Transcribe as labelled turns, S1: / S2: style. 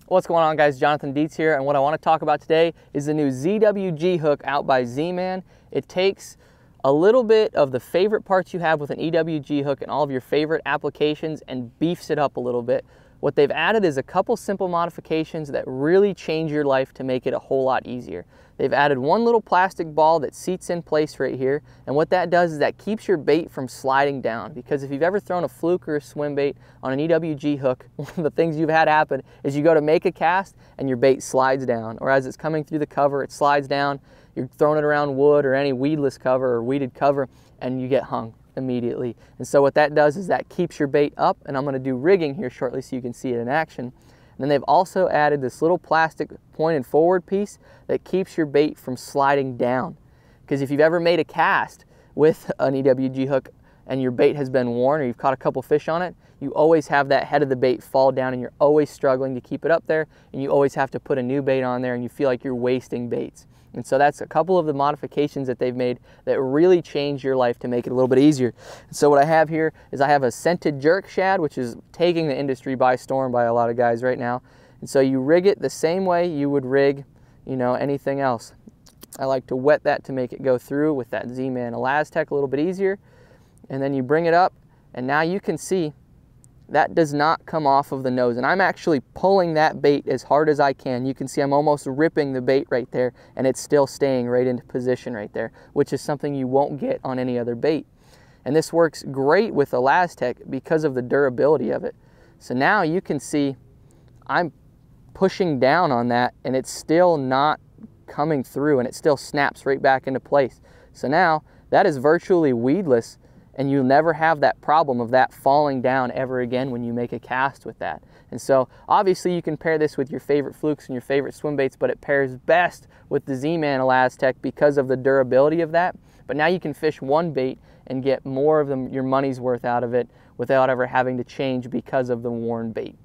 S1: What's going on, guys? Jonathan Dietz here, and what I want to talk about today is the new ZWG hook out by Z-Man. It takes a little bit of the favorite parts you have with an EWG hook and all of your favorite applications and beefs it up a little bit. What they've added is a couple simple modifications that really change your life to make it a whole lot easier. They've added one little plastic ball that seats in place right here, and what that does is that keeps your bait from sliding down, because if you've ever thrown a fluke or a swim bait on an EWG hook, one of the things you've had happen is you go to make a cast and your bait slides down, or as it's coming through the cover it slides down, you're throwing it around wood or any weedless cover or weeded cover and you get hung immediately. And so what that does is that keeps your bait up, and I'm going to do rigging here shortly so you can see it in action. And then they've also added this little plastic pointed forward piece that keeps your bait from sliding down. Because if you've ever made a cast with an EWG hook and your bait has been worn or you've caught a couple fish on it, you always have that head of the bait fall down and you're always struggling to keep it up there, and you always have to put a new bait on there and you feel like you're wasting baits. And so that's a couple of the modifications that they've made that really change your life to make it a little bit easier. So what I have here is I have a scented jerk shad, which is taking the industry by storm by a lot of guys right now. And so you rig it the same way you would rig, anything else. I like to wet that to make it go through with that Z-Man ElaZtech a little bit easier. And then you bring it up, and now you can see that does not come off of the nose, and I'm actually pulling that bait as hard as I can. You can see I'm almost ripping the bait right there, and it's still staying right into position right there, which is something you won't get on any other bait. And this works great with ElaZtech because of the durability of it. So now you can see I'm pushing down on that and it's still not coming through, and it still snaps right back into place. So now that is virtually weedless, and you'll never have that problem of that falling down ever again when you make a cast with that. And so obviously you can pair this with your favorite flukes and your favorite swim baits, but it pairs best with the Z-Man ElaZtech because of the durability of that. But now you can fish one bait and get more of your money's worth out of it without ever having to change because of the worn bait.